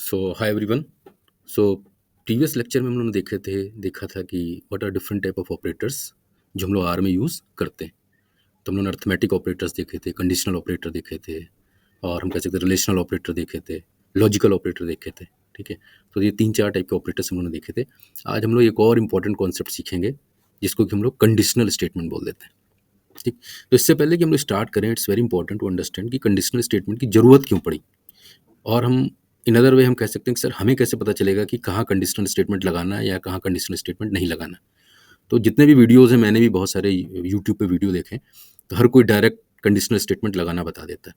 सो hi everyone. So previous lecture में हम लोगों ने देखा था कि what are different type of operators जो हम लोग आर में यूज़ करते हैं। तो हम लोगों ने अर्थमेटिक ऑपरेटर्स देखे थे, कंडीशनल ऑपरेटर देखे थे, और हम कह सकते हैं रिलेशनल ऑपरेटर देखे थे, लॉजिकल ऑपरेटर देखे थे। ठीक है, तो ये 3-4 टाइप के ऑपरेटर्स हम लोगों ने देखे थे। आज हम लोग एक और इम्पॉर्टेंट कॉन्सेप्ट सीखेंगे जिसको कि हम लोग कंडीशनल स्टेटमेंट बोल देते हैं। ठीक, तो इससे पहले कि हम लोग स्टार्ट करें, it's very important to understand कि कंडीशनल स्टेटमेंट की ज़रूरत क्यों पड़ी। और हम इन अदर वे हम कह सकते हैं कि सर हमें कैसे पता चलेगा कि कहाँ कंडीशनल स्टेटमेंट लगाना है या कहाँ कंडीशनल स्टेटमेंट नहीं लगाना। तो जितने भी वीडियोज़ हैं, मैंने भी बहुत सारे यूट्यूब पे वीडियो देखे, तो हर कोई डायरेक्ट कंडीशनल स्टेटमेंट लगाना बता देता है।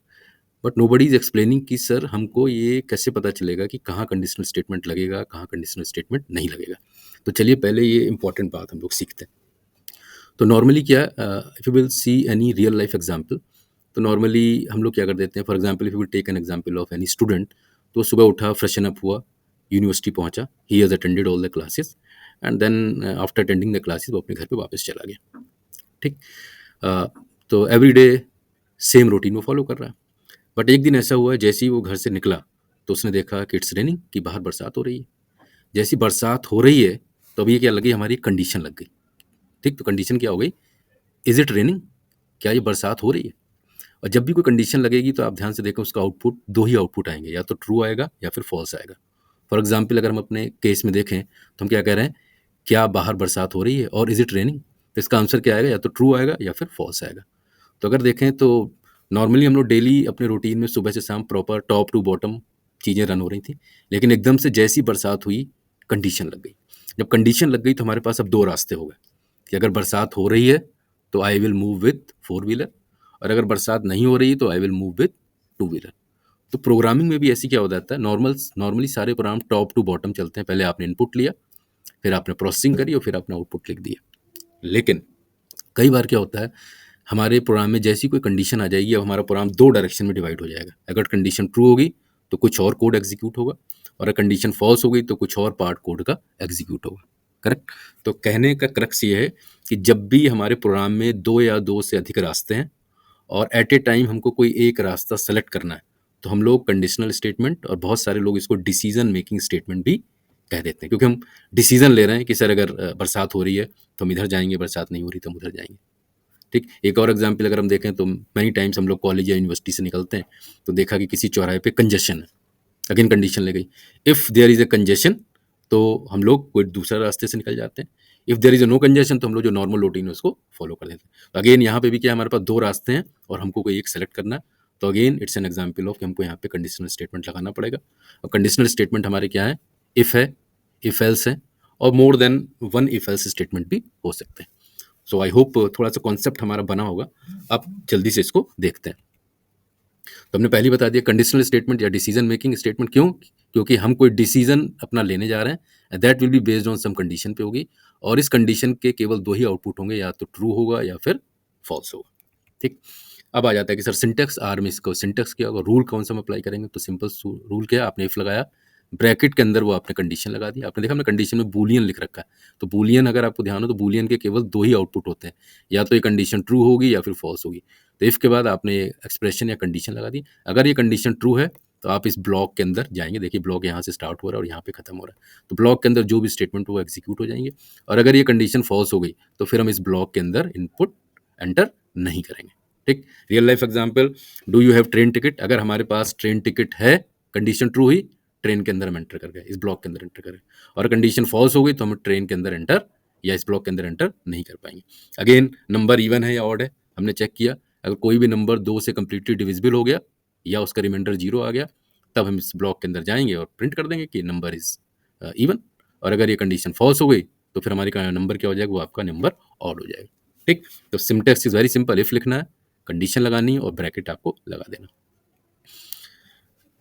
बट नोबडी इज़ एक्सप्लेनिंग कि सर हमको ये कैसे पता चलेगा कि कहाँ कंडीशनल स्टेटमेंट लगेगा, कहाँ कंडीशनल स्टेटमेंट नहीं लगेगा। तो चलिए पहले ये इंपॉर्टेंट बात हम लोग सीखते हैं। तो नॉर्मली क्या, if you will see any real life example, तो नॉर्मली हम लोग क्या कर देते हैं, for example if you will take an example of any student, तो सुबह उठा, फ्रेशन अप हुआ, यूनिवर्सिटी पहुंचा, he has attended all the classes, and then after attending the classes वो अपने घर पे वापस चला गया। ठीक, अ, तो एवरी डे सेम रूटीन वो फॉलो कर रहा है। बट एक दिन ऐसा हुआ, जैसे ही वो घर से निकला तो उसने देखा कि इट्स रेनिंग, कि बाहर बरसात हो रही है। जैसी बरसात हो रही है तो अब ये क्या लगी, हमारी कंडीशन लग गई। ठीक, तो कंडीशन क्या हो गई, इज इट रेनिंग, क्या ये बरसात हो रही है। और जब भी कोई कंडीशन लगेगी तो आप ध्यान से देखें, उसका आउटपुट दो ही आउटपुट आएंगे, या तो ट्रू आएगा या फिर फॉल्स आएगा। फॉर एग्जाम्पल अगर हम अपने केस में देखें तो हम क्या कह रहे हैं, क्या बाहर बरसात हो रही है, और इज इट रेनिंग, तो इसका आंसर क्या आएगा, या तो ट्रू आएगा या फिर फॉल्स आएगा। तो अगर देखें तो नॉर्मली हम लोग डेली अपने रूटीन में सुबह से शाम प्रॉपर टॉप टू बॉटम चीज़ें रन हो रही थी, लेकिन एकदम से जैसी बरसात हुई, कंडीशन लग गई। जब कंडीशन लग गई तो हमारे पास अब दो रास्ते हो गए, कि अगर बरसात हो रही है तो I will move with four wheeler, और अगर बरसात नहीं हो रही है तो I will move with two wheeler. तो प्रोग्रामिंग में भी ऐसी क्या हो जाता है, नॉर्मली सारे प्रोग्राम टॉप टू बॉटम चलते हैं। पहले आपने इनपुट लिया, फिर आपने प्रोसेसिंग करी, और फिर आपने आउटपुट लिख दिया। लेकिन कई बार क्या होता है, हमारे प्रोग्राम में जैसी कोई कंडीशन आ जाएगी, अब हमारा प्रोग्राम दो डायरेक्शन में डिवाइड हो जाएगा। अगर कंडीशन ट्रू होगी तो कुछ और कोड एग्जीक्यूट होगा, और अगर कंडीशन फॉल्स हो गई तो कुछ और पार्ट कोड का एग्जीक्यूट होगा। करेक्ट। तो कहने का क्रक्स ये है कि जब भी हमारे प्रोग्राम में दो या दो से अधिक रास्ते हैं, और एट ए टाइम हमको कोई एक रास्ता सेलेक्ट करना है, तो हम लोग कंडीशनल स्टेटमेंट, और बहुत सारे लोग इसको डिसीजन मेकिंग स्टेटमेंट भी कह देते हैं, क्योंकि हम डिसीजन ले रहे हैं कि सर अगर बरसात हो रही है तो हम इधर जाएंगे, बरसात नहीं हो रही तो हम उधर जाएंगे। ठीक, एक और एग्जाम्पल अगर हम देखें तो मैनी टाइम्स हम लोग कॉलेज या यूनिवर्सिटी से निकलते हैं तो देखा कि किसी चौराहे पे कंजेशन है। अगेन कंडीशन ले गई, if there is a congestion तो हम लोग कोई दूसरा रास्ते से निकल जाते हैं, if there is a no congestion तो हम लोग जो नॉर्मल रूटीन है उसको फॉलो कर देते हैं। तो अगेन यहाँ पे भी क्या, हमारे पास दो रास्ते हैं और हमको कोई एक सेलेक्ट करना है। तो again it's an example of कि हमको यहाँ पे कंडीशनल स्टेटमेंट लगाना पड़ेगा। और कंडीशनल स्टेटमेंट हमारे क्या है, इफ़ है, इफ़ एल्स है, और more than one if else statement भी हो सकते हैं। सो आई होप थोड़ा सा कॉन्सेप्ट हमारा बना होगा। अब जल्दी से इसको देखते हैं। तो हमने पहले ही बता दिया, कंडीशनल स्टेटमेंट या डिसीजन मेकिंग स्टेटमेंट क्यों, क्योंकि हम कोई डिसीजन अपना लेने जा रहे हैं, that will be based on some condition पे होगी, और इस कंडीशन के केवल दो ही आउटपुट होंगे, या तो ट्रू होगा या फिर फॉल्स होगा। ठीक, अब आ जाता है कि सर सिंटेक्स आर में इसको सिंटेक्स क्या होगा, रूल कौन सा हम अप्लाई करेंगे। तो सिंपल रूल क्या है, आपने इफ लगाया, ब्रैकेट के अंदर वो आपने कंडीशन लगा दी। आपने देखा हमने कंडीशन में बूलियन लिख रखा है, तो बूलियन अगर आपको ध्यान हो तो बूलियन के केवल दो ही आउटपुट होते हैं, या तो ये कंडीशन ट्रू होगी या फिर फॉल्स होगी। तो इफ के बाद आपने एक्सप्रेशन या कंडीशन लगा दी। अगर ये कंडीशन ट्रू है तो आप इस ब्लॉक के अंदर जाएंगे, देखिए ब्लॉक यहाँ से स्टार्ट हो रहा है और यहाँ पे खत्म हो रहा है, तो ब्लॉक के अंदर जो भी स्टेटमेंट वो एग्जीक्यूट हो जाएंगे। और अगर ये कंडीशन फॉल्स हो गई तो फिर हम इस ब्लॉक के अंदर इनपुट एंटर नहीं करेंगे। ठीक, real life example, do you have train ticket. अगर हमारे पास ट्रेन टिकट है, कंडीशन ट्रू हुई, ट्रेन के अंदर हम एंटर कर गए, इस ब्लॉक के अंदर एंटर करें। और कंडीशन फॉल्स हो गई तो हम ट्रेन के अंदर एंटर या इस ब्लॉक के अंदर एंटर नहीं कर पाएंगे। अगेन नंबर इवन है या ऑड है, हमने चेक किया, अगर कोई भी नंबर दो से कंप्लीटली डिविजिबल हो गया या उसका रिमाइंडर जीरो आ गया, तब हम इस ब्लॉक के अंदर जाएंगे और प्रिंट कर देंगे कि नंबर इज इवन। और अगर ये कंडीशन फॉल्स हो गई तो फिर हमारी नंबर क्या हो जाएगा, वो आपका नंबर ऑड हो जाएगा। ठीक, तो syntax is very simple, if लिखना है, कंडीशन लगानी है और ब्रैकेट आपको लगा देना।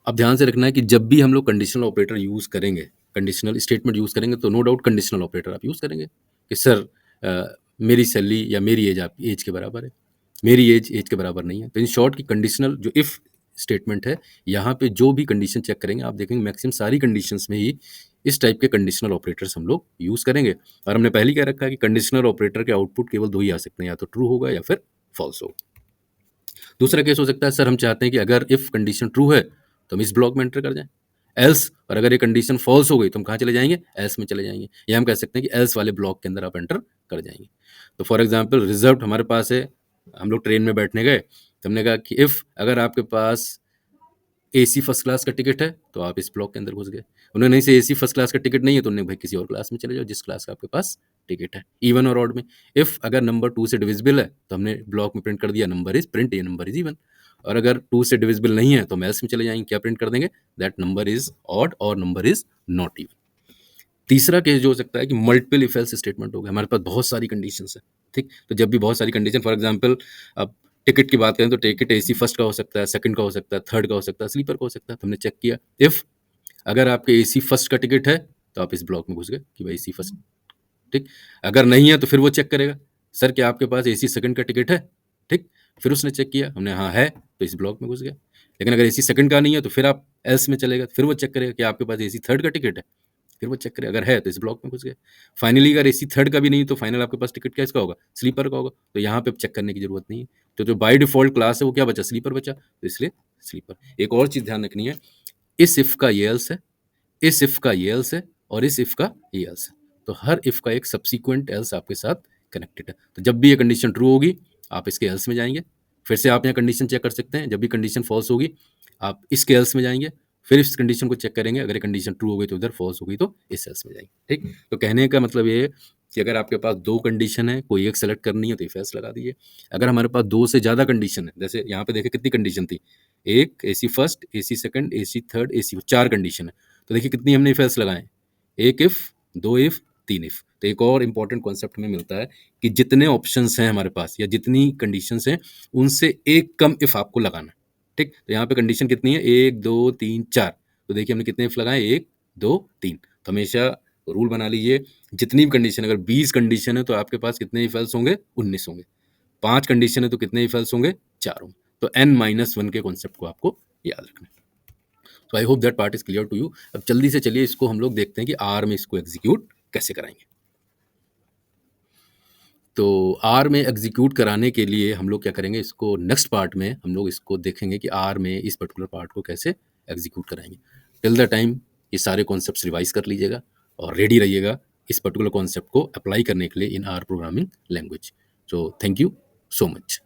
अब ध्यान से रखना है कि जब भी हम लोग कंडीशनल ऑपरेटर यूज़ करेंगे, कंडीशनल स्टेटमेंट यूज़ करेंगे, तो नो डाउट कंडीशनल ऑपरेटर आप यूज़ करेंगे कि सर मेरी सैलरी या मेरी एज आपकी एज के बराबर है, मेरी एज एज के बराबर नहीं है। तो इन शॉर्ट की कंडीशनल जो इफ़ स्टेटमेंट है, यहाँ पे जो भी कंडीशन चेक करेंगे आप देखेंगे मैक्सिमम सारी कंडीशंस में ही इस टाइप के कंडीशनल ऑपरेटर्स हम लोग यूज़ करेंगे। और हमने पहले ही कह रखा है कि कंडीशनल ऑपरेटर के आउटपुट केवल दो ही आ सकते हैं, या तो ट्रू होगा या फिर फॉल्स होगा। दूसरा केस हो सकता है, सर हम चाहते हैं कि अगर इफ़ कंडीशन ट्रू है तो हम इस ब्लॉक में एंटर कर जाएं, एल्स, और अगर ये कंडीशन फॉल्स हो गई तो हम कहाँ चले जाएँगे? एल्स में चले जाएँगे, या हम कह सकते हैं कि एल्स वाले ब्लॉक के अंदर आप एंटर कर जाएँगे। तो फॉर एग्ज़ाम्पल रिज़र्व्ड हमारे पास है, हम लोग ट्रेन में बैठने गए, तो हमने कहा कि इफ़ अगर आपके पास एसी फर्स्ट क्लास का टिकट है, तो आप इस ब्लॉक के अंदर घुस गए। उन्होंने नहीं से एसी फर्स्ट क्लास का टिकट नहीं है, तो उन्होंने भाई किसी और क्लास में चले जाओ, जिस क्लास का आपके पास टिकट है, इवन और ऑड में। इफ़ अगर नंबर 2 से डिविजिबल है, तो हमने ब्लॉक में प्रिंट कर दिया number is print A number is even, और अगर 2 से डिविजिबल नहीं है, तो हम एल्स में चले जाएँगे, क्या प्रिंट कर देंगे? दैट नंबर इज़ ऑड और नंबर इज़ नॉट इवन। तीसरा केस जो हो सकता है कि मल्टीपल इफ एल्स स्टेटमेंट हो गया, हमारे पास बहुत सारी कंडीशंस हैं, ठीक? तो जब भी बहुत सारी कंडीशन, फॉर एग्जांपल अब टिकट की बात करें तो टिकट एसी फर्स्ट का हो सकता है, सेकंड का हो सकता है, थर्ड का हो सकता है, स्लीपर का हो सकता है। तो हमने चेक किया, इफ अगर आपके एसी फर्स्ट का टिकट है, तो आप इस ब्लॉक में घुस गए कि भाई एसी फर्स्ट, ठीक? अगर नहीं है तो फिर वो चेक करेगा, सर क्या आपके पास एसी सेकंड का टिकट है? ठीक? फिर उसने चेक किया, हमने हाँ है, तो इस ब्लॉक में घुस गए। लेकिन अगर एसी सेकंड का नहीं है, तो फिर आप एल्स में चले गए, फिर वो चेक करेगा कि आपके पास एसी थर्ड का टिकट है? फिर वो चेक करें, अगर है तो इस ब्लॉक में घुस गए। फाइनली अगर एसी थर्ड का भी नहीं, तो फाइनल आपके पास टिकट क्या इसका होगा? स्लीपर का होगा। तो यहाँ पे चेक करने की जरूरत नहीं है। तो जो बाय डिफॉल्ट क्लास है वो क्या बचा? स्लीपर बचा, तो इसलिए स्लीपर। एक और चीज ध्यान रखनी है, इस इफ का ये एल्स है, इस इफ का ये एल्स है, और इस इफ का ये एल्स है। तो हर इफ का एक सब्सिक्वेंट एल्स आपके साथ कनेक्टेड है। तो जब भी ये कंडीशन ट्रू होगी, आप इसके एल्स में जाएंगे, फिर से आप यहाँ कंडीशन चेक कर सकते हैं, जब भी कंडीशन फॉल्स होगी आप इसके एल्स में जाएंगे, फिर इस कंडीशन को चेक करेंगे, अगर ये कंडीशन ट्रू हो गई तो इधर, फॉल्स हो गई तो इस एल्स में जाएंगे, ठीक? तो कहने का मतलब ये है कि अगर आपके पास दो कंडीशन है, कोई एक सेलेक्ट करनी है तो इफ एल्स लगा दीजिए। अगर हमारे पास दो से ज्यादा कंडीशन है, जैसे यहाँ पे देखिए कितनी कंडीशन थी, एक AC first, AC second, AC third, AC, चार कंडीशन है। तो देखिए कितनी हमने इफ एल्स लगाए, एक इफ, दो इफ, तीन इफ। तो एक और इंपॉर्टेंट कॉन्सेप्ट हमें मिलता है कि जितने ऑप्शंस हैं हमारे पास या जितनी कंडीशंस हैं, उनसे एक कम इफ आपको लगाना, ठीक? तो यहाँ पे कंडीशन कितनी है, एक, दो, तीन, चार। तो देखिए हमने कितने इफ लगाए, एक, दो, तीन। तो हमेशा रूल बना लीजिए, जितनी भी कंडीशन, अगर 20 कंडीशन है तो आपके पास कितने इफ एल्स होंगे? 19 होंगे। 5 कंडीशन है तो कितने इफ एल्स होंगे? 4 होंगे। तो n-1 के कॉन्सेप्ट को आपको याद रखना है। तो I hope that part is clear to you. अब जल्दी से चलिए इसको हम लोग देखते हैं कि आर में इसको एग्जीक्यूट कैसे कराएंगे। तो आर में एग्जीक्यूट कराने के लिए हम लोग क्या करेंगे, इसको नेक्स्ट पार्ट में हम लोग इसको देखेंगे कि आर में इस पर्टिकुलर पार्ट को कैसे एग्जीक्यूट कराएंगे। टिल द टाइम ये सारे कॉन्सेप्ट्स रिवाइज कर लीजिएगा और रेडी रहिएगा इस पर्टिकुलर कॉन्सेप्ट को अप्लाई करने के लिए इन R programming language. So thank you so much.